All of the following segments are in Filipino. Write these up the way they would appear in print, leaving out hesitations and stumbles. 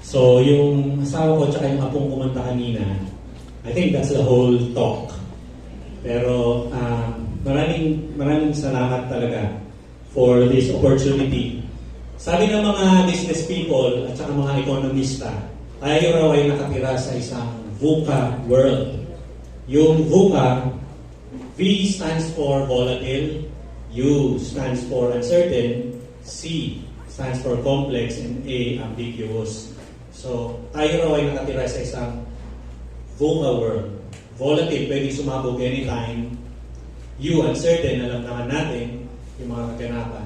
So, yung asawa ko tsaka yung apong kumanta kanina, I think that's the whole talk. Pero maraming salamat talaga for this opportunity. Sabi ng mga business people at saka mga ekonomista, tayo raw ay nakatira sa isang VUCA world. Yung VUCA, V stands for volatile, U stands for uncertain, C stands for complex, and A, ambiguous. So, tayo raw ay nakatira sa isang VUCA world. Volatile, pwedeng sumabog anytime. U, uncertain, alam naman natin yung mga kaganapan.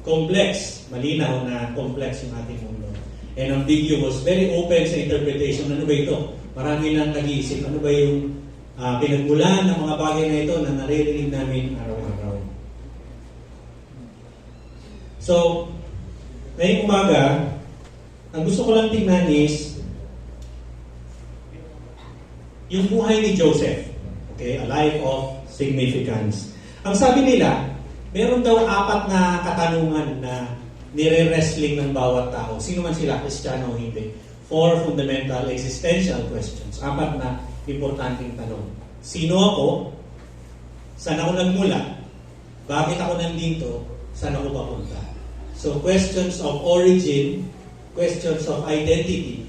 Complex, malinaw na complex yung ating mundo. And ambiguous, very open sa interpretation. Ano ba ito? Marami nang nag-iisip. Ano ba yung pinagmulan ng mga bagay na ito na naririnig namin araw-araw? So, ngayong umaga, ang gusto ko lang tingnan is yung buhay ni Joseph. Okay, a life of significance. Ang sabi nila, meron daw 4 na katanungan na nire-wrestling ng bawat tao. Sino man sila, Kristiyano o hindi. 4 fundamental existential questions. 4 na importanteng tanong. Sino ako? Saan ako nagmula? Bakit ako nandito? Saan ako papunta? So, questions of origin, questions of identity,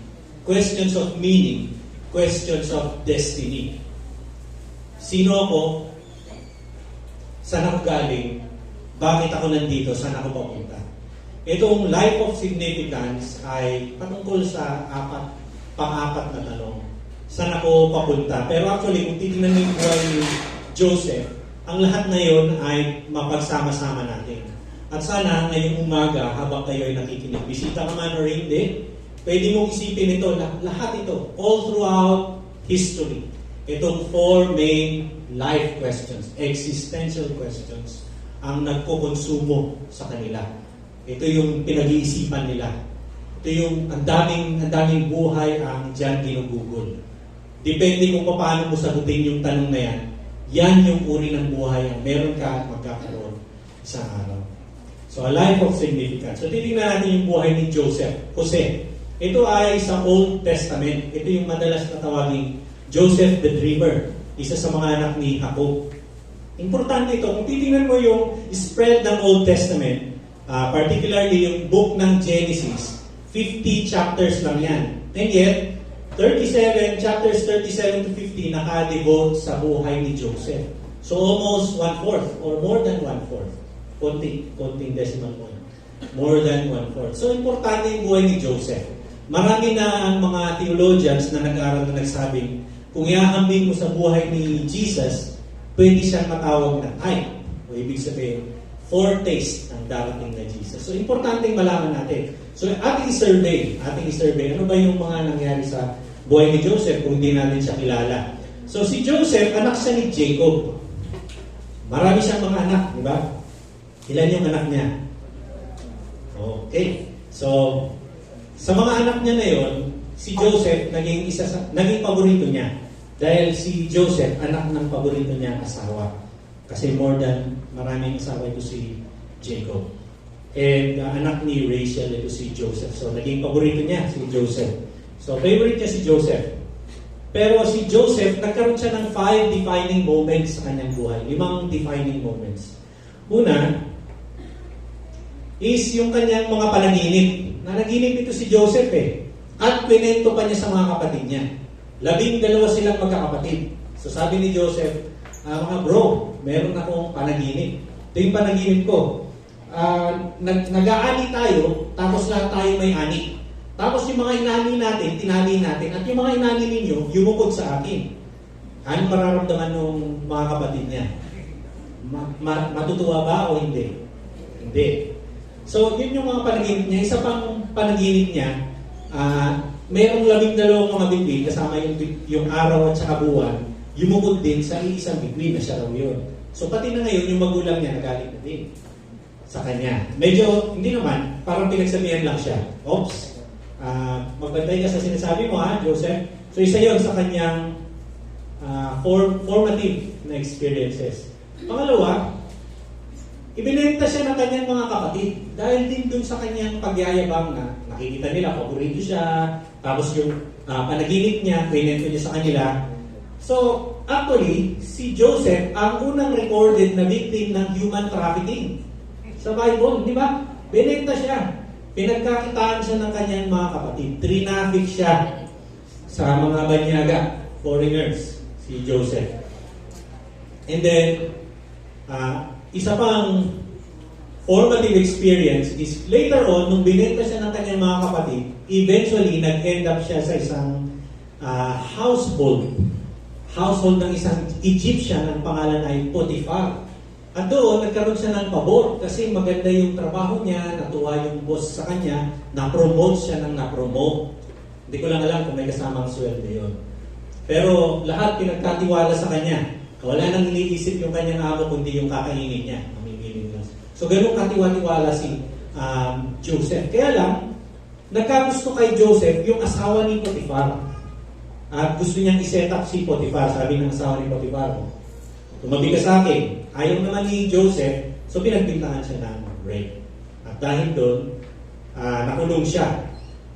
questions of meaning, questions of destiny. Sino ako? Saan ako galing? Bakit ako nandito? Saan ako papunta? Itong life of significance ay patungkol sa pang-4 na tanong. Saan ako papunta? Pero actually, kung titignan mo yung buhay ni Joseph, ang lahat na yun ay mapagsama-sama natin. At sana ngayong umaga, habang kayo ay nakikinig, bisita ka man or hindi, pwede mong isipin ito, lahat ito, all throughout history. Itong 4 main life questions, existential questions, ang nagkukonsumo sa kanila. Ito yung pinag-iisipan nila. Ito yung ang daming buhay ang diyan ginugugol. Depende kung paano mo sagutin yung tanong na yan, yan yung uri ng buhay ang meron ka at magkakaroon sa araw. So, a life of significance. So, titignan natin yung buhay ni Joseph. Jose. Ito ay sa Old Testament. Ito yung madalas na tawaging Joseph the Dreamer. Isa sa mga anak ni Jacob. Importante ito. Kung titignan mo yung spread ng Old Testament, particularly yung book ng Genesis, 50 chapters lang yan. And yet, chapters 37 to 50 naka-devote sa buhay ni Joseph. So, almost 1/4 or more than 1/4. Konting decimal point. More than 1/4. So, importante yung buhay ni Joseph. Marami na ang mga theologians na nag-aaral na nagsabing, kung ihahambing mo sa buhay ni Jesus, pwede siyang matawag na type. O ibig sabihin, foretaste ng darating na Jesus. So, importante malaman natin. So, ating survey. Ano ba yung mga nangyari sa buhay ni Joseph kung hindi natin siya kilala? So, si Joseph, anak siya ni Jacob. Marami siyang mga anak, di ba? Ilan yung anak niya? Okay. So, sa mga anak niya na yon, si Joseph naging paborito niya. Dahil si Joseph, anak ng paborito niya asawa. Kasi maraming asawa ito si Jacob. And anak ni Rachel ito si Joseph. So, naging paborito niya si Joseph. So, favorite niya si Joseph. Pero si Joseph, nagkaroon siya ng 5 defining moments sa kanyang buhay. 5 defining moments. Una, is yung kanyang mga panaginip. Nanaginip ito si Joseph At pinento pa niya sa mga kapatid niya. 12 silang magkakapatid. So sabi ni Joseph, mga bro, meron akong panaginip. Ito yung panaginip ko. Nag-aani tayo, tapos lahat tayo may ani. Tapos yung mga inani natin, tinali natin, at yung mga inani ninyo, yumukod sa akin. Ano mararamdaman ng mga kapatid niya? Matutuwa ba o hindi? Hindi. So, yun yung mga panaginip niya. Isa pang panaginip niya, mayroong 12 mga bituin, kasama yung araw at saka buwan, yumukod din sa isang bituin na siya raw yun. So, pati na ngayon, yung magulang niya nagalit na din sa kanya. Medyo, hindi naman, parang pinagsabihan lang siya. Oops, magbantay ka sa sinasabi mo Joseph. So, isa yun sa kanyang formative na experiences. Pangalawa, Ibinenta siya ng kanyang mga kapatid dahil din dun sa kanyang pagyayabang na nakikita nila, paborito siya, tapos yung panaginip niya, pinento niya sa kanila. So, actually, si Joseph ang unang recorded na victim ng human trafficking sa Bible, di ba? Binenta siya. Pinagkakitaan siya ng kanyang mga kapatid. Trinafic siya sa mga banyaga, foreigners, si Joseph. And then, isa pang formative experience is later on, nung binenta siya ng kanyang mga kapatid, eventually, nag-end up siya sa isang household ng isang Egyptian, ang pangalan ay Potiphar. At doon, nagkaroon siya ng pabor kasi maganda yung trabaho niya, natuwa yung boss sa kanya, na-promote siya ng na-promote. Hindi ko lang alam kung may kasamang sweldo yun. Pero lahat pinagkatiwala sa kanya. Wala nang iniisip yung kanyang amo kundi yung kakainin niya. Mamimili niya. So ganun katiwa-tiwala si Joseph. Kaya lang, nagkagusto kay Joseph yung asawa ni Potiphar. At gusto niyang i-set up si Potiphar. Sabi ng asawa ni Potiphar, tumabi ka sa akin. Ayaw naman ni Joseph, so pinagbintangan siya ng rape. At dahil doon, nakulong siya.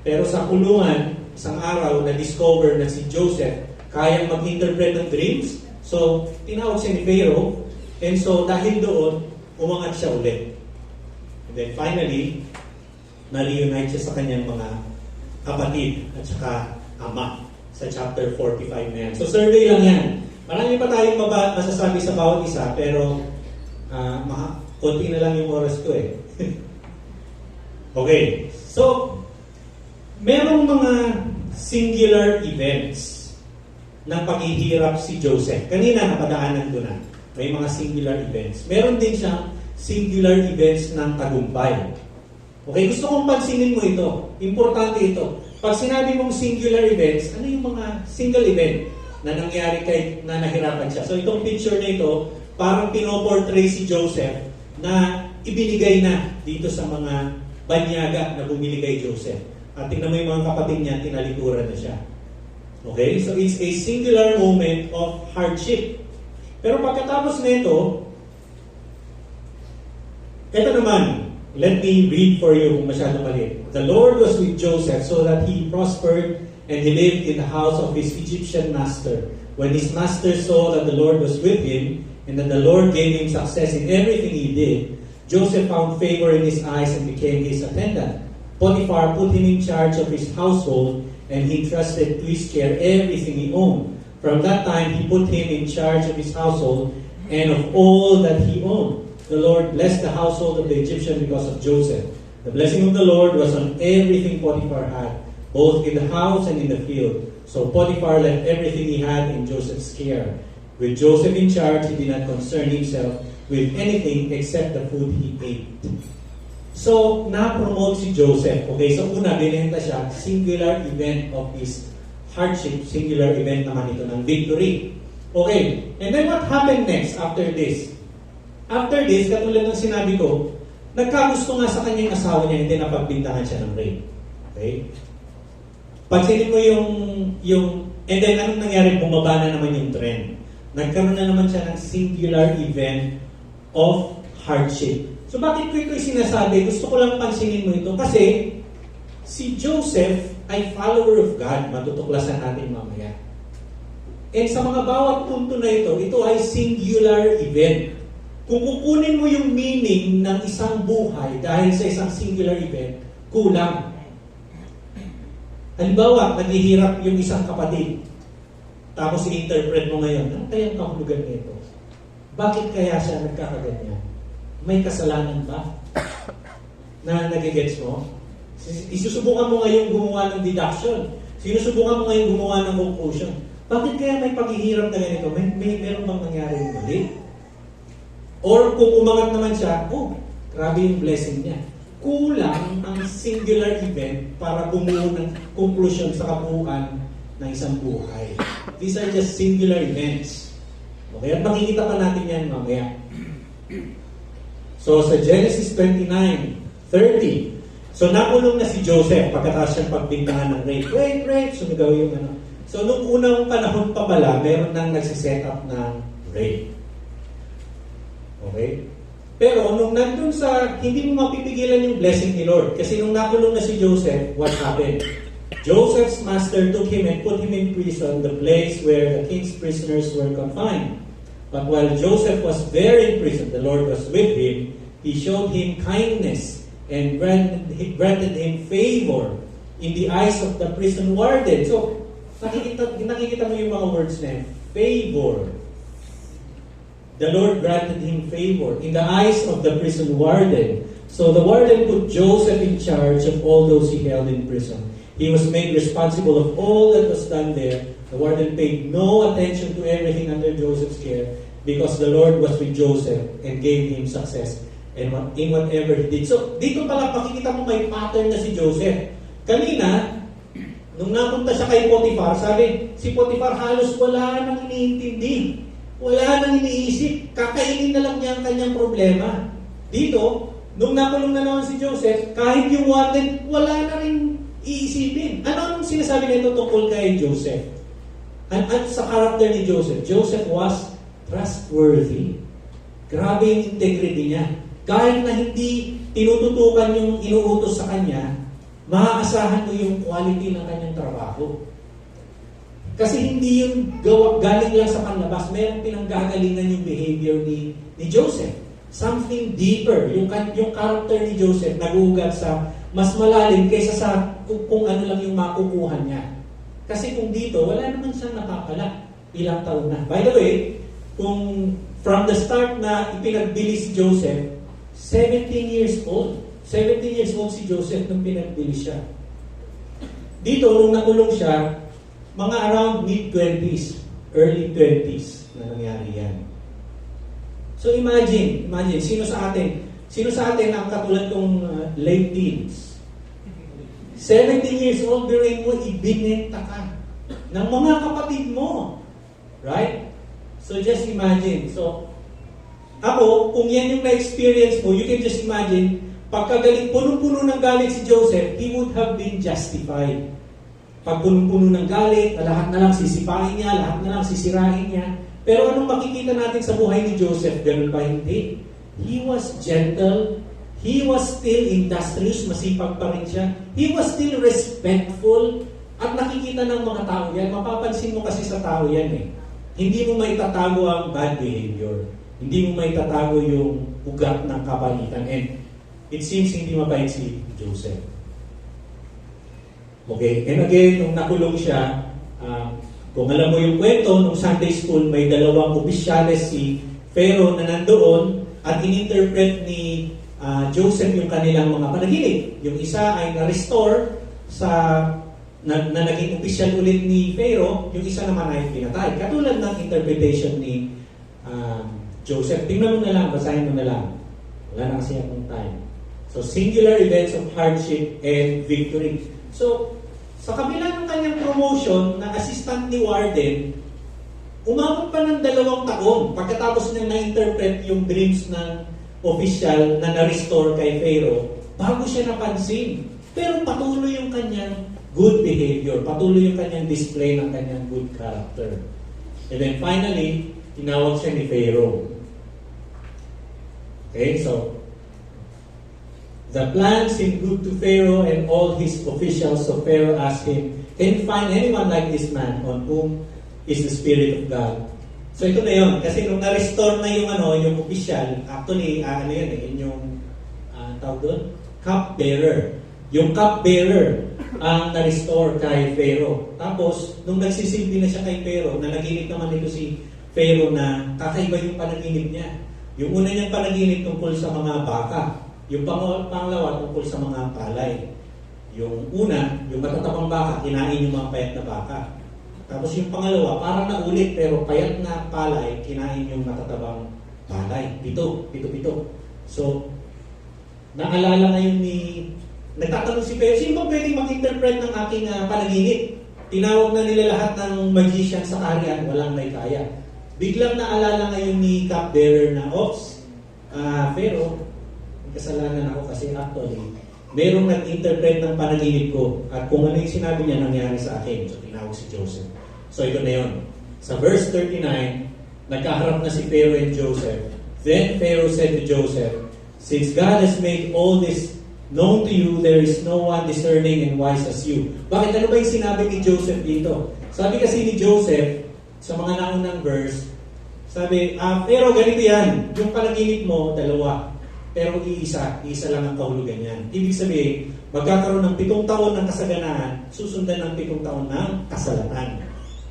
Pero sa kulungan, isang araw, na-discover na si Joseph kayang mag-interpret ng dreams. So, tinawag siya ni Pharaoh. And so, dahil doon, umangat siya ulit. And then finally, na-reunite siya sa kanyang mga kapatid at saka ama sa chapter 45 na yan. So, survey lang yan. Marami pa tayong masasabi sa bawat isa, pero konti na lang yung oras ko eh. Okay. So, merong mga singular events ng paghihirap si Joseph. Kanina napadaanan ko na. May mga singular events. Meron din siyang singular events ng tagumpay. Okay, gusto kong pansinin mo ito. Importante ito. Pag sinabi mong singular events, ano yung mga single event na nangyari na nahirapan siya? So itong picture na ito, parang pinoportray si Joseph na ibinigay na dito sa mga banyaga na bumili kay Joseph. At tingnan mo yung mga kapatid niya, tinalikuran na siya. Okay? So it's a singular moment of hardship. Pero pagkatapos na ito naman, let me read for you kung masyado mali. The Lord was with Joseph so that he prospered and he lived in the house of his Egyptian master. When his master saw that the Lord was with him and that the Lord gave him success in everything he did, Joseph found favor in his eyes and became his attendant. Potiphar put him in charge of his household and he entrusted to his care everything he owned. From that time, he put him in charge of his household and of all that he owned. The Lord blessed the household of the Egyptian because of Joseph. The blessing of the Lord was on everything Potiphar had, both in the house and in the field. So Potiphar left everything he had in Joseph's care. With Joseph in charge, he did not concern himself with anything except the food he ate. So, na-promote si Joseph. Okay, so una, binenta siya, singular event of his hardship, singular event naman ito ng victory. Okay, and then what happened next after this? After this, katulad ng sinabi ko, nagkagusto nga sa kanyang asawa niya, hindi napagbintangan siya ng rape. Okay? Pansinin mo and then anong nangyari? Bumaba na naman yung trend. Nagkaroon na naman siya ng singular event of hardship. So bakit ko ito sinasabi? Gusto ko lang pansinin mo ito kasi si Joseph ay follower of God. Matutuklasan natin mamaya. And sa mga bawat punto na ito ay singular event. Kung kukunin mo yung meaning ng isang buhay dahil sa isang singular event, kulang. Halimbawa, naghihirap yung isang kapatid. Tapos i-interpret mo ngayon, ano kayang kahulugan nito? Bakit kaya siya nagkakaganyan? May kasalanan ba? Na nagigets mo? Isusubukan mo ngayon gumawa ng deduction. Sinusubukan mo ngayon gumawa ng conclusion. Bakit kaya may paghihirap na ganito? Meron bang nangyari yung mali? Or kung umangat naman siya, grabe yung blessing niya. Kulang ang singular event para bumuo ng conclusion sa kabuuan ng isang buhay. These are just singular events. Okay? At makikita pa natin yan mamaya. So, sa Genesis 29:30, so nakulong na si Joseph pagkatapos siyang pagbintangan ng rape. Sumigaw yung ano. So, nung unang panahon pa pala, meron nang nagsiset up ng rape. Okay? Pero nung nandun sa, hindi mo mapipigilan yung blessing ni Lord. Kasi nung nakulong na si Joseph, what happened? Joseph's master took him and put him in prison, the place where the king's prisoners were confined. But while Joseph was there in prison, the Lord was with him. He showed him kindness and granted him favor in the eyes of the prison warden. So, nakikita mo yung mga words na yun. Favor. The Lord granted him favor in the eyes of the prison warden. So the warden put Joseph in charge of all those he held in prison. He was made responsible of all that was done there. The warden paid no attention to everything under Joseph's care because the Lord was with Joseph and gave him success in whatever he did. So dito pala makikita mo may pattern na si Joseph. Kanina, nung napunta siya kay Potiphar, sabi, si Potiphar halos wala nang iniintindi. Wala nang iniisip. Kakainin na lang niya ang kanyang problema. Dito, nung nakulong na naman si Joseph, kahit yung warden, wala na rin iisipin. Ano ang sinasabi nito tungkol kay Joseph? At sa karakter ni Joseph, Joseph was trustworthy. Grabe yung integrity niya. Kahit na hindi tinututukan yung inuutos sa kanya, maaasahan mo yung quality ng kanyang trabaho. Kasi hindi yung galing lang sa panlabas, mayroong pinanggagalingan yung behavior ni Joseph. Something deeper. Yung character ni Joseph nagugat sa mas malalim kaysa sa kung ano lang yung makukuha niya. Kasi kung dito, wala naman siyang nakakala. Ilang taon na. By the way, kung from the start na ipinagbili si Joseph, 17 years old. 17 years old si Joseph nung pinagbili siya. Dito, nung nakulong siya, mga around mid-20s, early 20s na nangyari yan. So imagine, sino sa atin ang katulad kong late teens? 17 years old, biruin mo, ibinenta ka ng mga kapatid mo. Right? So just imagine. So, ako, kung yan yung na-experience mo, you can just imagine, pagkagaling, punong-puno ng galit si Joseph, he would have been justified. Pag punong-puno ng galit, lahat na lang sisipain niya, lahat na lang sisirain niya. Pero anong makikita natin sa buhay ni Joseph? Ganun ba hindi? He was gentle. He was still industrious. Masipag pa rin siya. He was still respectful. At nakikita ng mga tao yan. Mapapansin mo kasi sa tao yan eh. Hindi mo maitatago ang bad behavior. Hindi mo maitatago yung ugat ng kabalitan. And it seems hindi mabait si Joseph. Okay, and again, nung nakulong siya, kung alam mo yung kwento, nung Sunday School, may dalawang opisyales si Pharaoh na nandoon at in-interpret ni Joseph yung kanilang mga panaginip. Yung isa ay na-restore na naging opisyal ulit ni Pharaoh, yung isa naman ay pinatay. Katulad ng interpretation ni Joseph. Tingnan mo na lang, basahin mo na lang. Wala na kasi akong time. So, singular events of hardship and victory. So, sa kabila ng kanyang promotion na assistant ni Warden, umabot pa ng 2 taon pagkatapos niya na-interpret yung dreams ng official na na-restore kay Pharaoh bago siya napansin. Pero patuloy yung kanyang good behavior, patuloy yung kanyang display ng kanyang good character. And then finally, tinawag siya ni Pharaoh. Okay, so the plan seemed good to Pharaoh and all his officials. So Pharaoh asked him, "Can you find anyone like this man on whom is the Spirit of God?" So ito na yun. Kasi nung na-restore na yung official, actually, yun yung tawag doon? Cup-bearer. Yung cup-bearer ang na-restore kay Pharaoh. Tapos, nung nagsisilbi na siya kay Pharaoh, nanaginip naman ito si Pharaoh na kakaiba yung panaginip niya. Yung una niyang panaginip tungkol sa mga baka. Yung pangalawa tungkol sa mga palay. Yung una, yung matatabang baka, kinain yung mga payat na baka. Tapos yung pangalawa, parang naulit pero payat na palay, kinain yung matatabang palay. Pito. So, naalala ngayon nagtatanong si Pharaoh, sino ba pwedeng mag-interpret ng aking panaginip? Tinawag na nila lahat ng magician sa kaharian, walang may kaya. Biglang naalala ngayon ni cupbearer na, Pharaoh, kasalanan ako kasi actually, merong nag-interpret ng panaginip ko at kung ano yung sinabi niya nangyari sa akin. So, tinawag si Joseph. So, ito na yun. Sa verse 39, nagkaharap na si Pharaoh and Joseph. Then Pharaoh said to Joseph, "Since God has made all this known to you, there is no one discerning and wise as you." Bakit? Ano ba yung sinabi ni Joseph dito? Sabi kasi ni Joseph, sa mga naunang verse, sabi, pero ganito yan, yung panaginip mo, dalawa. Pero isa lang ang kahulugan yan. Ibig sabihin, magkakaroon ng 7 taon ng kasaganaan, susundan ng 7 taon ng kasalatan.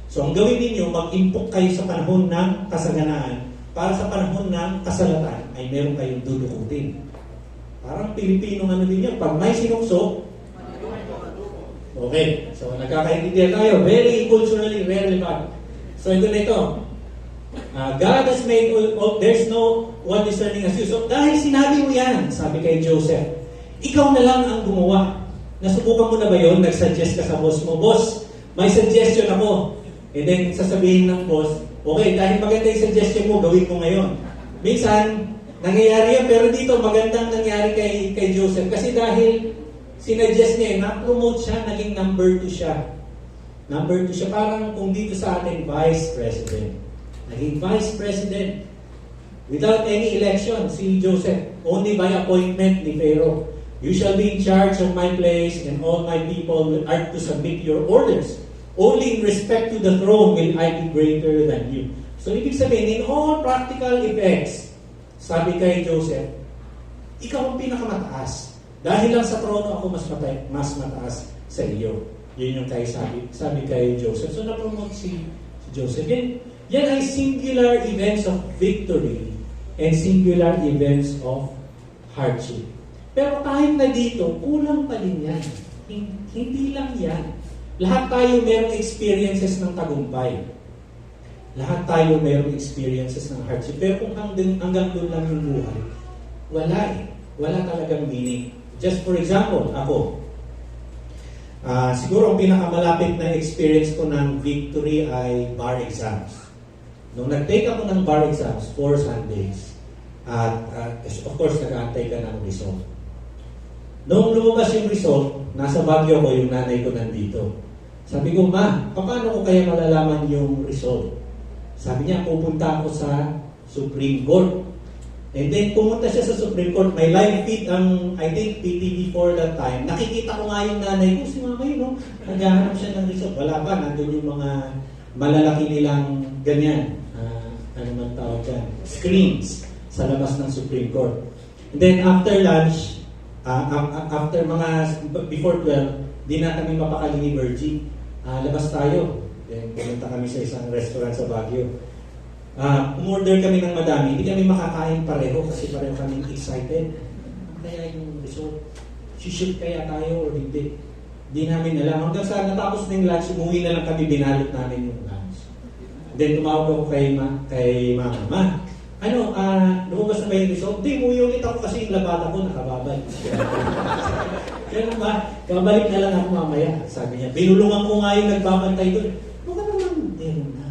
So ang gawin ninyo, mag-impok kayo sa panahon ng kasaganaan, para sa panahon ng kasalatan, ay meron kayong dudukutin. Parang Pilipino din yan, pag may sinukso, okay, so nagkakaintindihan tayo, very culturally relevant. So ito na ito, God has made there's no one discerning as you. So dahil sinabi mo yan, sabi kay Joseph, ikaw na lang ang gumawa. Nasubukan mo na ba yun? Nag-suggest ka sa boss mo, "Boss, may suggestion ako." And then sasabihin ng boss, "Okay, dahil maganda yung suggestion mo, gawin mo ngayon." Minsan, nangyayari yan, pero dito magandang nangyari kay Joseph. Kasi dahil sinuggest niya, na-promote siya, naging number 2 siya. Number 2 siya, parang kung dito sa atin, Vice President. Naging Vice President. Without any election, si Joseph, only by appointment ni Pharaoh. "You shall be in charge of my place, and all my people are to submit your orders. Only in respect to the throne will I be greater than you." So, ibig sabihin, in all practical effects, sabi kay Joseph, ikaw ang pinakamataas. Dahil lang sa trono ako mas mataas sa iyo. Yun yung sabi kay Joseph. So, na-promote si Joseph. Yan ay singular events of victory and singular events of hardship. Pero kahit na dito, kulang pa din yan. Hindi lang yan. Lahat tayo mayroong experiences ng tagumpay. Lahat tayo mayroong experiences ng hardship. Pero kung hanggang doon lang yung buhay, wala eh. Wala talagang meaning. Just for example, ako. Siguro ang pinakamalapit na experience ko ng victory ay bar exams. Nung nag-take ako ng bar exams, 4 Sundays, at of course, nag-aantay ka ng result. Nung lumabas yung result, nasa Baguio ko, yung nanay ko nandito. Sabi ko, "Ma, paano ko kaya malalaman yung result?" Sabi niya, "Pupunta ako sa Supreme Court." And then, pumunta siya sa Supreme Court. May live feed ang, I think, PTV for that time. Nakikita ko nga yung nanay ko, si mama yun, no? Naghahanap siya ng result. Wala pa, nandun yung mga malalaki nilang ganyan. Ano man tawag dyan? Screens sa labas ng Supreme Court. And then, after lunch, after before 12, di na kami mapakali ni Virgie. Labas tayo. Then, pumunta kami sa isang restaurant sa Baguio. Umorder kami ng madami. Hindi kami makakain pareho kasi pareho kami excited. Kaya yung result, shoot kaya tayo or hindi. Hindi namin alam. Hanggang sa natapos na yung lunch, umuwi na lang kami, binalot namin yung lunch. Then, tumawag ako kay mama. "Ma, lumabas na ba yung result?" "Hindi, umuwi ulit ako kasi yung labada ko nakababay." "Ganun ba? Babalik na lang ako mamaya." Sabi niya. Binulungan ko nga yung nagbabantay doon. "Baka naman, na."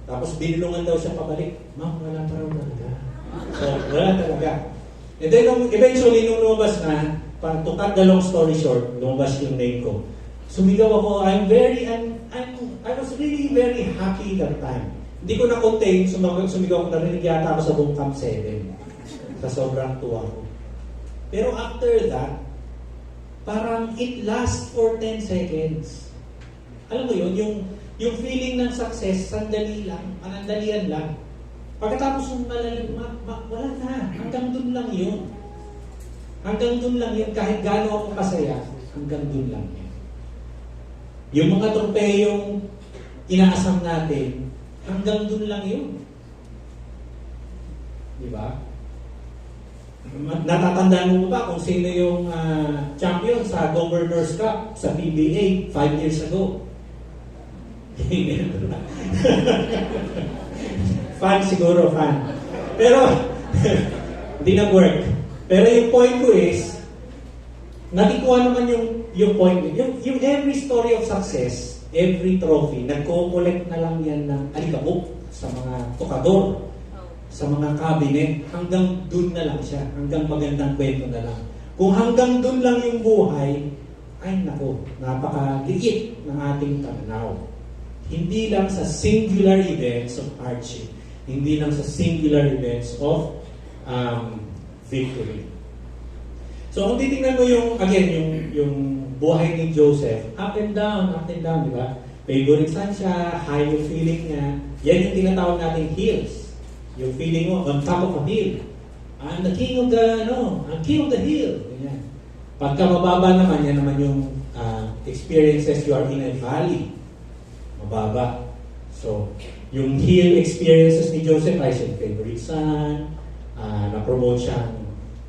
Tapos binulungan daw siya pabalik. "Ma'am, wala pa raw talaga." So, wala talaga. And then, eventually, nung lumabas na, to cut the long story short, lumabas yung name ko. Sumigaw ako. I was really very happy that time. Hindi ko na-contain, sumigaw ko, narinig yata ako sa buong Camp 7. Sa sobrang tuwa ko. Pero after that, parang it lasts for 10 seconds. Alam mo yun, yung feeling ng success, sandali lang, panandalian lang. Pagkatapos yung wala na. Hanggang dun lang yun. Hanggang dun lang yun. Kahit gaano ako kasaya, hanggang dun lang yun. Yung mga tropeyong inaasam natin, hanggang dun lang yun. Di ba? Natatandaan mo ba kung sino yung champion sa Governor's Cup sa PBA 5 years ago? Fan siguro, fan. Pero, hindi nag-work. Pero yung point ko is, nakikuha naman yung point. Yung every story of success, every trophy, nagko-collect na lang yan ng alikabok sa mga tokador, sa mga cabinet, hanggang dun na lang siya, hanggang magandang kwento na lang. Kung hanggang dun lang yung buhay, ay nako, napakaliit ng ating tanaw. Hindi lang sa singular events of hardship. hindi lang sa singular events of victory. So kung titingnan mo yung buhay ni Joseph, up and down, di ba? Favorite saan siya, high yung feeling niya. Yan yung tinatawag nating hills. Yung feeling mo on top of a hill. I'm the king of the hill. Ganyan. Pagka mababa naman, yan naman yung experiences you are in a valley. Mababa. So, yung hill experiences ni Joseph ay siya favorite son, na-promote siyang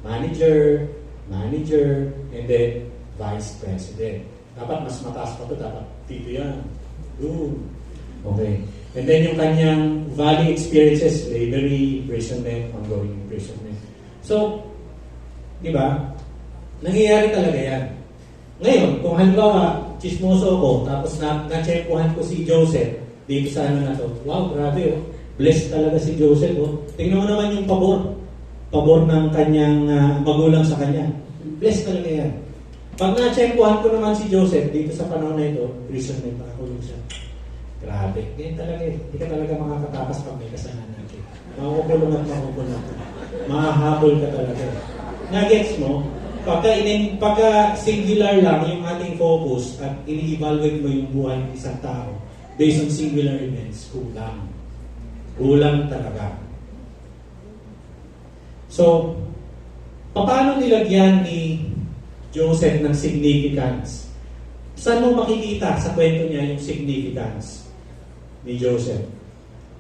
manager, and then vice president. Dapat mas mataas pa ito, dapat dito yan. Boom. Okay. And then yung kanyang valley experiences, slavery, imprisonment, ongoing imprisonment. So, di ba? Nangyayari talaga yan. Ngayon, kung halimbawa, chismoso ko, tapos na-checkuhan ko si Joseph dito sa ano na to. Wow, grabe oh. Blessed talaga si Joseph oh. Tingnan mo naman yung pabor ng kanyang magulang sa kanya. Blessed talaga yan. Pag na-checkuhan ko naman si Joseph dito sa panahon na ito, prison na nakakulong siya. Grabe. Ganyan talaga eh. Hindi ka talaga makakatakas pag may kasalanan natin. Makukulong at makukulong. Mahahabol ka talaga. Na-gets mo? Pagka singular lang yung ating focus at ini-evaluate mo yung buhay ng isang tao based on singular events, kulang. Kulang talaga. So, paano nilagyan ni Joseph ng significance? Saan mo makikita sa kwento niya yung significance ni Joseph?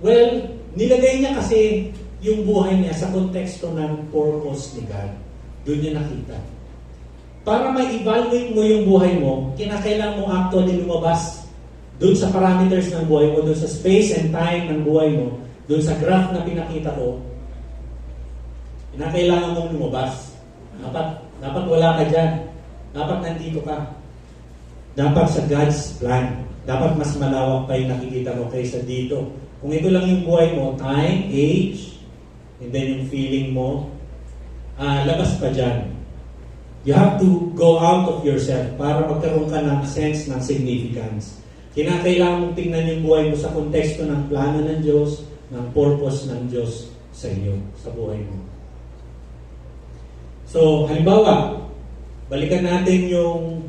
Well, nilagay niya kasi yung buhay niya sa konteksto ng purpose ni God. Doon niya nakita. Para ma-evaluate mo yung buhay mo, kinakailangan mo actually lumabas doon sa parameters ng buhay mo, doon sa space and time ng buhay mo, doon sa graph na pinakita ko, kinakailangan mong lumabas. Dapat wala ka dyan. Dapat nandito ka. Dapat sa God's plan. Dapat mas malawak pa yung nakikita mo kaysa dito. Kung ito lang yung buhay mo, time, age, and then yung feeling mo, labas pa dyan. You have to go out of yourself para magkaroon ka ng sense ng significance. Kinakailangan mong tingnan yung buhay mo sa konteksto ng plano ng Diyos, ng purpose ng Diyos sa iyo, sa buhay mo. So, halimbawa, balikan natin yung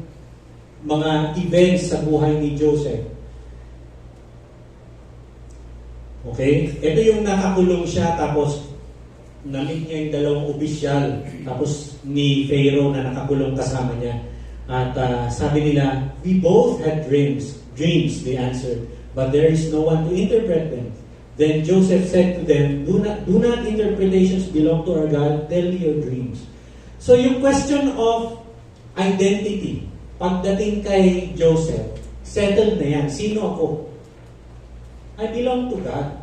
mga events sa buhay ni Joseph. Okay? Ito yung nakakulong siya, tapos na-meet niya yung dalawang opisyal, tapos ni Pharaoh na nakakulong kasama niya. At sabi nila, we both had dreams, they answered, but there is no one to interpret them. Then Joseph said to them, do not interpretations belong to our God, tell me your dreams. So yung question of identity, pagdating kay Joseph, settled na yan. Sino ako? I belong to God.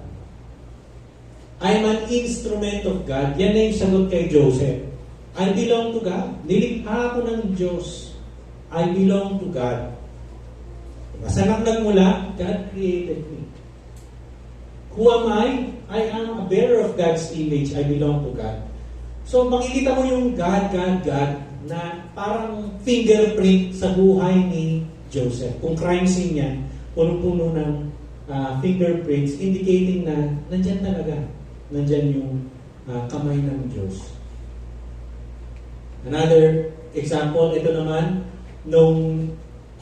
I'm an instrument of God. Yan na yung sagot kay Joseph. I belong to God. Nilikha ako ng Diyos. I belong to God. Saan ako nagmula? God created me. Who am I? I am a bearer of God's image. I belong to God. So makikita mo yung God na parang fingerprint sa buhay ni Joseph. Kung crime scene yan, punong-puno ng fingerprints indicating na nandyan talaga. Nandyan yung kamay ng Diyos. Another example, ito naman, nung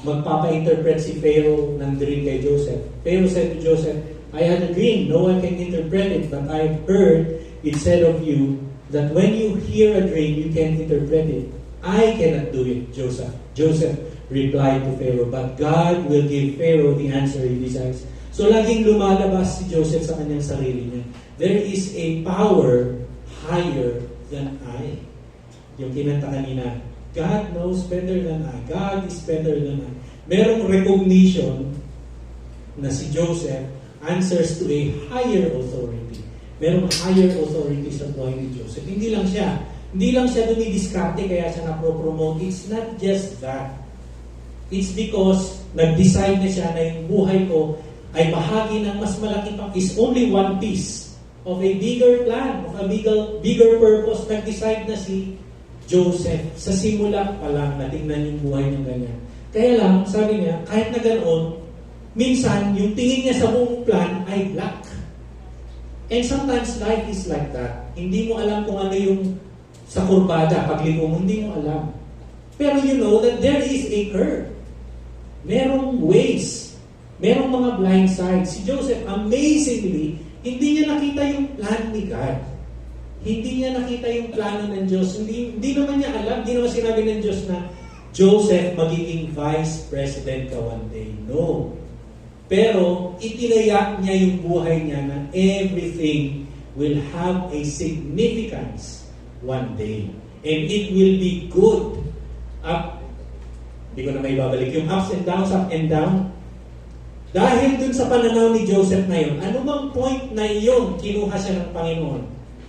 magpapa-interpret si Pharaoh ng dream kay Joseph. Pharaoh said to Joseph, I had a dream, no one can interpret it, but I've heard it said of you that when you hear a dream, you can't interpret it. I cannot do it, Joseph replied to Pharaoh, but God will give Pharaoh the answer he desires. So laging lumalabas si Joseph sa kanyang sarili niya. There is a power higher than I. Yung kinanta kanina, God knows better than I. God is better than I. Merong recognition na si Joseph answers to a higher authority. Merong higher authority sa buhay ni Joseph. Hindi lang siya dumidiskarte kaya siya na-promote. It's not just that. It's because nag-decide na siya na yung buhay ko ay bahagi ng mas malaki pang, is only one piece of a bigger plan, of a bigger purpose. Nag-decide na si Joseph sa simula pa lang na tingnan yung buhay ng ganyan. Kaya lang, sabi niya, kahit na ganoon, minsan yung tingin niya sa buong plan ay black. And sometimes life is like that. Hindi mo alam kung ano yung sa kurbada, pagliko mo, hindi mo alam. Pero you know that there is a curve. Merong ways. Merong mga blind sides. Si Joseph, amazingly, hindi niya nakita yung plan ni God. Hindi niya nakita yung plano ng Diyos. Hindi naman niya alam, hindi naman sinabi ng Diyos na Joseph, magiging vice president ka one day. No. Pero, itinayak niya yung buhay niya na everything will have a significance one day. And it will be good. Hindi ko na may babalik yung ups and downs, up and down. Dahil dun sa pananaw ni Joseph na yun, anumang point na yun, kinuha siya ng Panginoon.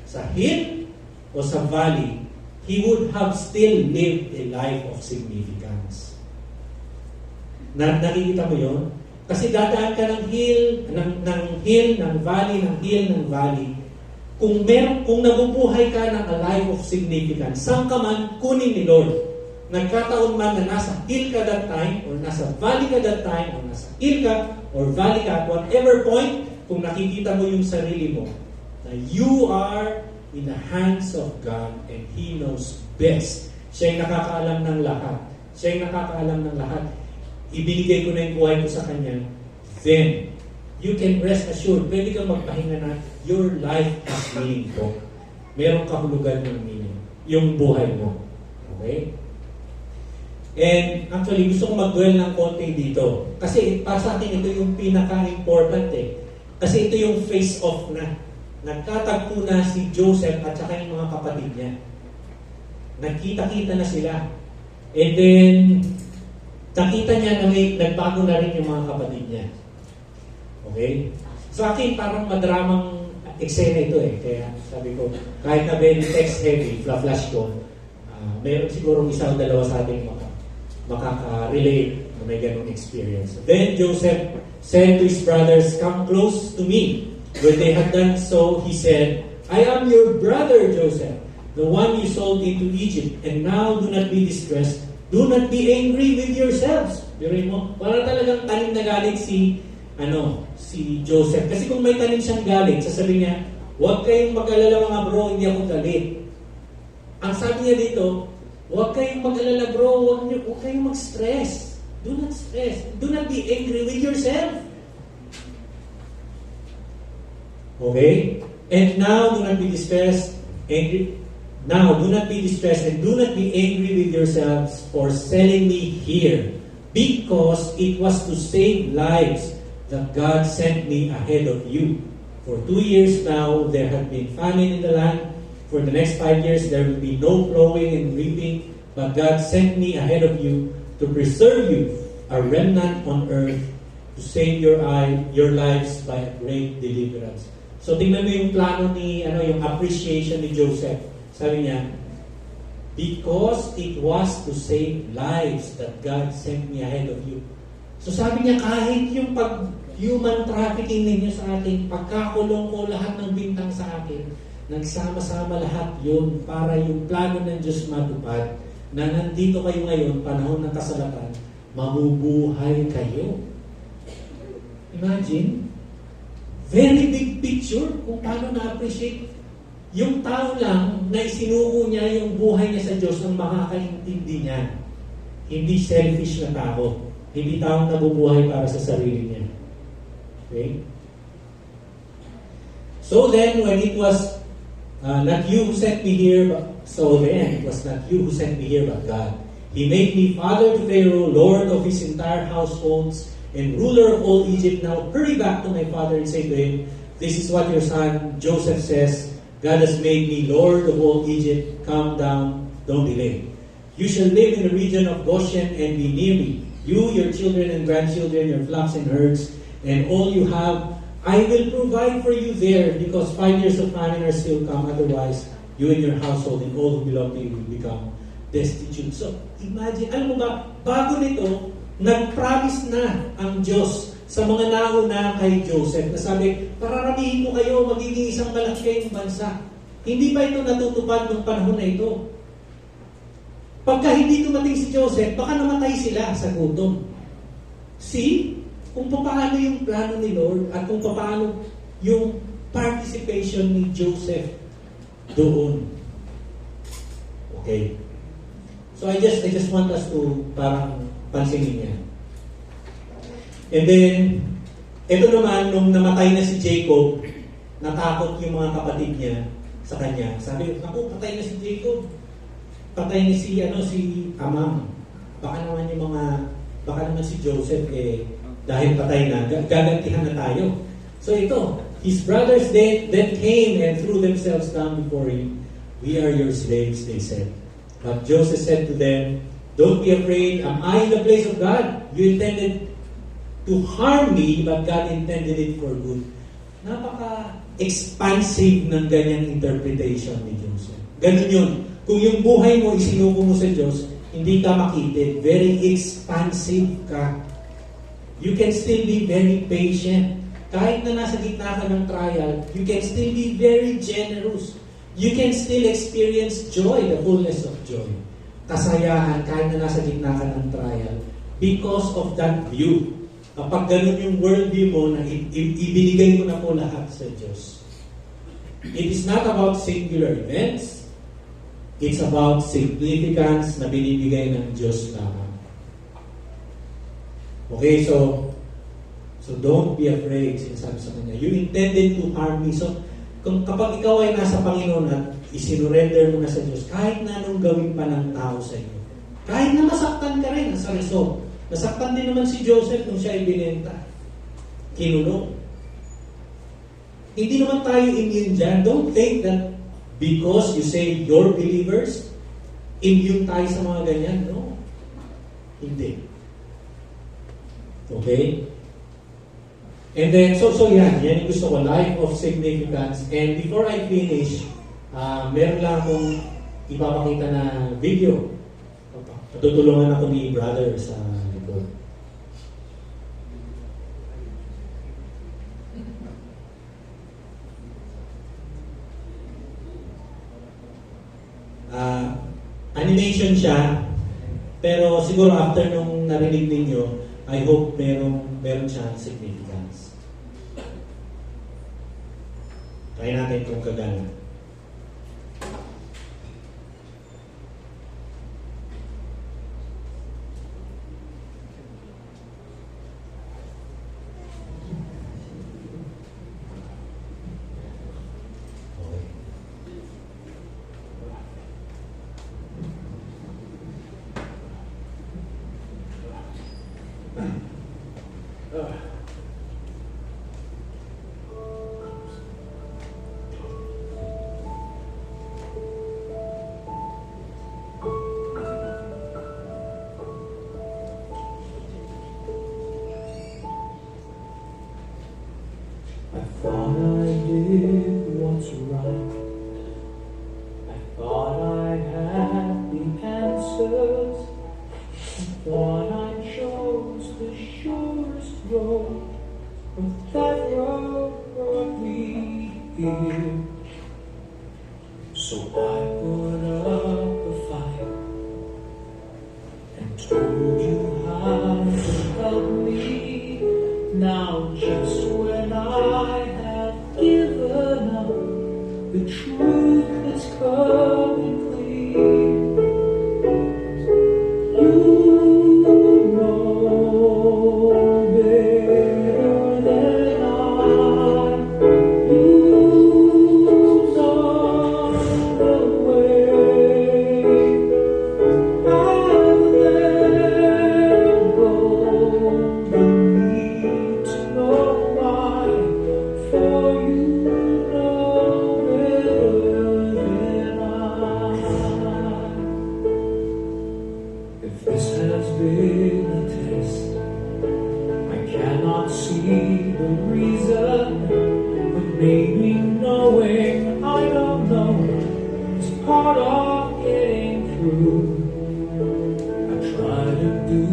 Sa hill o sa valley, he would have still lived a life of significance. Nakikita mo yun? Kasi dadaan ka ng hill, ng valley. Kung nabubuhay ka ng a life of significance, saan ka man kunin ni Lord. Nagkataon man na nasa hill ka that time, or nasa valley ka that time, or nasa hill ka, or valley ka, at whatever point, kung nakikita mo yung sarili mo, na you are in the hands of God and He knows best. Siya yung nakakaalam ng lahat. Ibinigay ko na yung buhay ko sa Kanya. Then, you can rest assured, pwede kang magpahinga na your life has meaning po. Merong kahulugan ng meaning. Yung buhay mo. Okay? And actually, gusto kong mag-dwell ng konti dito. Kasi para sa akin, ito yung pinaka-important eh. Kasi ito yung face-off na. Nagtatagpo na si Joseph at saka yung mga kapatid niya. Nagkita-kita na sila. And then, nakita niya na may nagbago na rin yung mga kapatid niya. Okay? Sa akin, parang madramang eksena ito eh. Kaya sabi ko, kahit na very text-heavy, flash ko, meron siguro isa o dalawa sa ating makaka-relate na may ganong experience. Then Joseph said to his brothers, "Come close to me." When they had done so, he said, "I am your brother Joseph, the one you sold into Egypt. And now do not be distressed. Do not be angry with yourselves." Biruin mo, wala talagang tanim na galit si Joseph. Kasi kung may tanim siyang galit, sasabihin niya, "Huwag kayong mag-alala mga bro, hindi ako galit." Ang sabi niya dito, "Huwag kayong mag-alala bro, huwag kayong mag-stress. Do not stress. Do not be angry with yourself." Okay? And now, do not be distressed. Now, do not be distressed and do not be angry with yourselves for selling me here, because it was to save lives that God sent me ahead of you. For 2 years now, there had been famine in the land. For the next 5 years, there will be no plowing and reaping, but God sent me ahead of you to preserve you, a remnant on earth, to save your lives by a great deliverance. So tingnan mo yung plano yung appreciation ni Joseph. Sabi niya, because it was to save lives that God sent me ahead of you. So sabi niya, kahit yung human trafficking ninyo sa akin, pagkakulong ko lahat ng bintang sa akin, nagsama-sama lahat yun para yung plano ng Diyos matupad, na nandito kayo ngayon, panahon ng kasalatan, mabubuhay kayo. Imagine, very big picture kung paano na-appreciate yung tao lang na isinuko niya yung buhay niya sa Diyos ang makakaintindi niya. Hindi selfish na tao. Hindi taong nabubuhay para sa sarili niya. Okay? So then, when it was not you who sent me here, it was not you who sent me here, but God. He made me father to Pharaoh, lord of his entire households, and ruler of all Egypt. Now hurry back to my father and say to him, this is what your son Joseph says, God has made me lord of all Egypt. Come down, don't delay. You shall live in the region of Goshen and be near me. You, your children and grandchildren, your flocks and herds, and all you have, I will provide for you there, because 5 years of famine are still come. Otherwise, you and your household and all who belong to you will become destitute. So, imagine, alam mo ba, bago nito, nag-promise na ang Diyos sa mga nauna kay Joseph na sabi, pararamihin ko kayo, magiging isang malaki kayong bansa. Hindi ba ito natutupad ng panahon na ito? Pagka hindi dumating si Joseph, baka namatay sila sa gutom. See? Kung paano yung plano ni Lord at kung paano yung participation ni Joseph doon. Okay. So I just want us to parang pansinin yan. And then, ito naman, nung namatay na si Jacob, natakot yung mga kapatid niya sa kanya. Sabi, naku, patay na si Jacob. Patay ni si Amam. Baka naman si Joseph, dahil patay na, gagantihan na tayo. So ito, his brothers then came and threw themselves down before him. We are your slaves, they said. But Joseph said to them, don't be afraid. Am I in the place of God? You intended to harm me, but God intended it for good. Napaka-expansive ng ganyang interpretation ni Joseph. Ganun yun. Kung yung buhay mo isinuko mo sa Diyos, hindi ka makitid. Very expansive ka. You can still be very patient. Kahit na nasa gitna ka ng trial, you can still be very generous. You can still experience joy, the fullness of joy. Kasayahan kahit na nasa gitna ka ng trial because of that view. Kapag ganun yung worldview mo na ibinigay mo na po lahat sa Diyos. It is not about singular events. It's about significance na binibigay ng Diyos lamang. Okay, so don't be afraid, sinasabi sa kanya. You intended to harm me. So, kapag ikaw ay nasa Panginoon at isinurrender mo na sa Diyos, kahit na anong gawin pa ng tao sa iyo, kahit na masaktan ka rin sa result, nasaktan din naman si Joseph nung siya ay binenta. Kinulong. Hindi naman tayo immune dyan. Don't think that because you say you're believers, immune tayo sa mga ganyan. No. Hindi. Okay? And then, so yan yung gusto ko, life of significance. And before I finish, meron lang akong ipapakita na video. Patutulungan ako ni brother sa likod. Animation siya, pero siguro after nung narinig ninyo, I hope meron siyang significance. Try natin kung kagana. I thought I did what's right. I thought I had the answers. I thought I chose the surest road, but that road brought me here. So I put up a fight and told you how to help me. Now just when I have given up, the truth is coming clear. You know better than I. You know the way. I've let go. See the reason, but maybe knowing I don't know is part of getting through. I try to do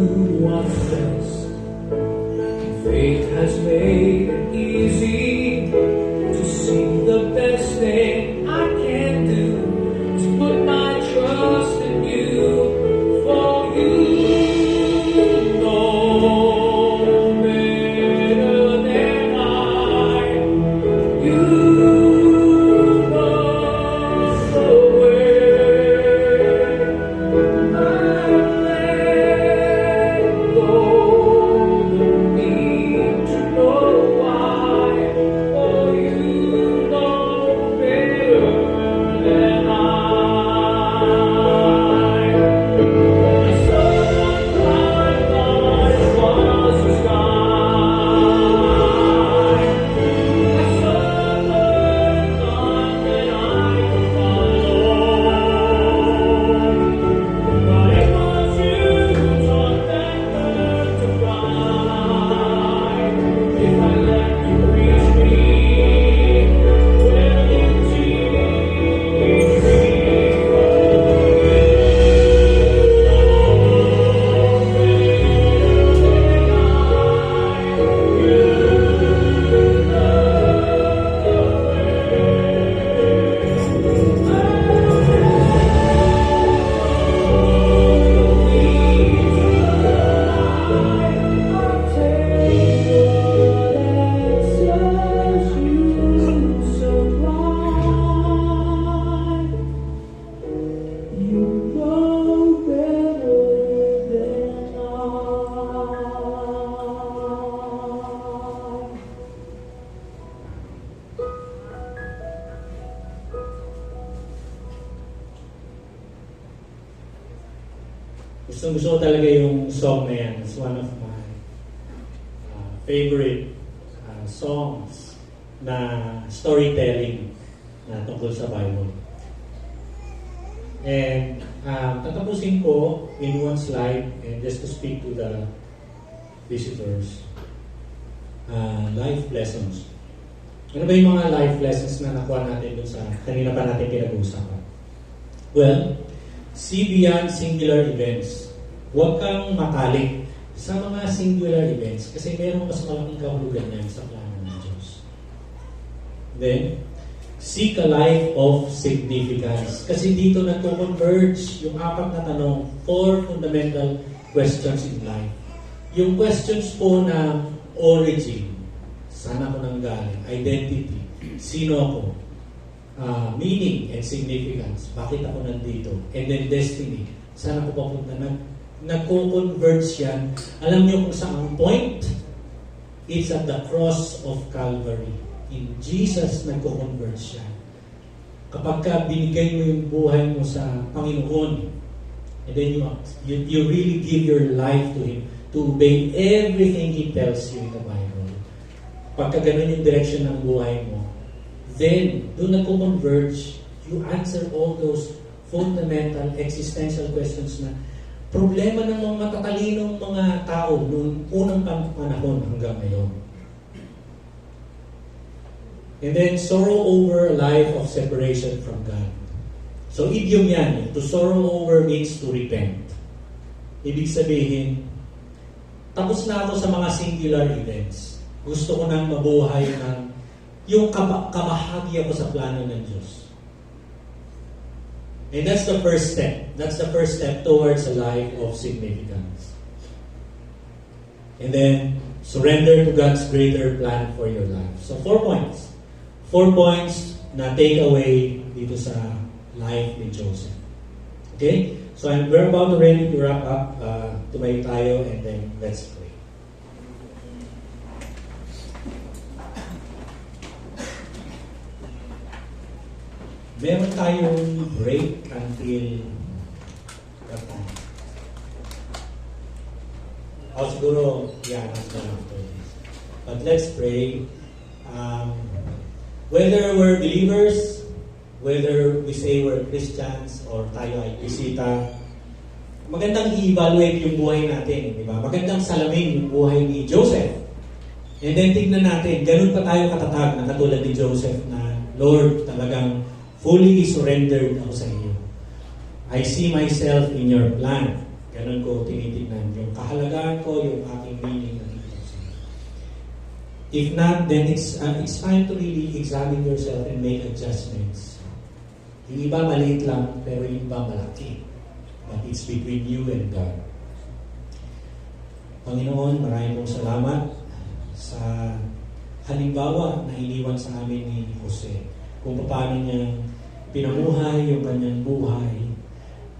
what's best, and faith has made it easy to see the best thing I can do is put my trust in you, for you. You gusto ko talaga yung song na yan. It's one of my favorite songs na storytelling na tungkol sa Bible. And tatapusin ko in one slide and just to speak to the visitors. Life lessons. Ano ba yung mga life lessons na nakuha natin dun sa kanina pa natin pinag-uusapan? Well, see beyond singular events. Huwag kang matalik sa mga singular events kasi mayroong mas malaking kahulugan yan sa plano ng Diyos. Then, seek a life of significance. Kasi dito nagko-converge yung 4 na tanong, 4 fundamental questions in life. Yung questions po na origin, saan ako nanggaling, identity, sino ako, meaning and significance, bakit ako nandito, and then destiny, saan ako papunta, nagko-converge yan. Alam niyo kung saan ang point? It's at the cross of Calvary. In Jesus, nagko-converge yan. Kapag ka binigay mo yung buhay mo sa Panginoon, and then you really give your life to Him, to obey everything He tells you in the Bible. Pagka ganun yung direction ng buhay mo, then, doon nagko-converge, you answer all those fundamental, existential questions na problema ng mga matatalinong mga tao noong unang panahon hanggang ngayon. And then, sorrow over a life of separation from God. So, idiom yan. To sorrow over means to repent. Ibig sabihin, tapos na ako sa mga singular events. Gusto ko nang mabuhay ng yung kabahagi ako sa plano ng Diyos. And that's the first step. That's the first step towards a life of significance. And then, surrender to God's greater plan for your life. So, 4 points. 4 points na take away dito sa life ni Joseph. Okay? So, we're about to ready to wrap up. Tumayo tayo and then let's pray. Meron tayong break until that time. Siguro, yeah, that's not after this. But let's pray. Whether we're believers, whether we say we're Christians, or tayo ay bisita, magandang i-evaluate yung buhay natin, di ba? Magandang salamin yung buhay ni Joseph. And then tignan natin, ganun pa tayo katatag na katulad ni Joseph na, Lord, talagang fully surrendered ako sa iyo. I see myself in your plan. Ganun ko tinitignan. Yung kahalagahan ko, yung aking meaning na dito sa iyo. If not, then it's time to really examine yourself and make adjustments. Yung iba maliit lang, pero yung iba malaki. But it's between you and God. Panginoon, maraming pong salamat sa halimbawa na iniwan sa amin ni Jose. Kung paano niya pinamuhay yung kanyang buhay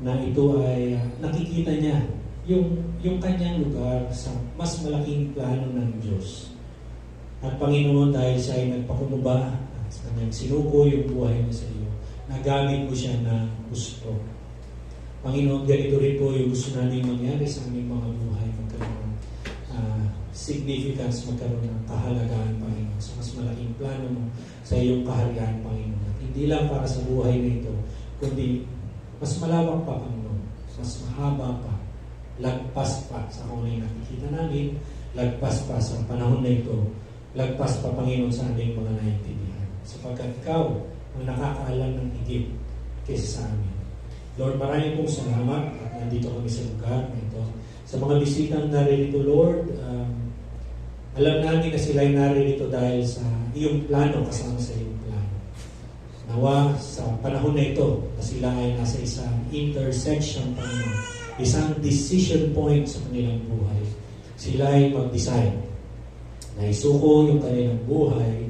na ito ay nakikita niya yung kanyang lugar sa mas malaking plano ng Diyos. At Panginoon, dahil siya ay nagpakunuba at kanyang sinuko yung buhay niya sa iyo, nagamit mo siya na gusto. Panginoon, ganito rin po yung gusto namin mangyari sa aming mga buhay, magkaroon ng significance, magkaroon ng kahalagaan, Panginoon, sa mas malaking plano mo sa iyong kaharian, Panginoon. At hindi lang para sa buhay na ito, kundi mas malawak pa, Panginoon, mas mahaba pa, lagpas pa sa kung ano nakikita namin, lagpas pa sa panahon na ito, lagpas pa, Panginoon, sa aming mga naintindihan. Sapagkat ikaw ang nakakaalam ng higit kaysa sa amin. Lord, maraming pong salamat at nandito kami sa lugar na ito. Sa mga bisitang naririto, Lord, alam namin na sila ay naririto dahil sa iyong plano, kasama sa iyong plano. Nawa sa panahon na ito na sila ay nasa isang intersection, Panginoon, isang decision point sa kanilang buhay. Sila ay mag-decide na isuko yung kanilang buhay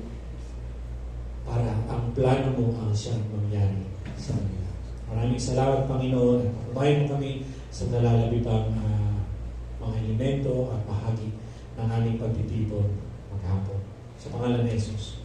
para ang plano mo ang siyang mangyari sa kanila. Maraming salamat, Panginoon, at patubayan mo kami sa nalalabibang mga elemento at bahagi ng aming pagtitipon maghapon. Sa pangalan ni Jesus.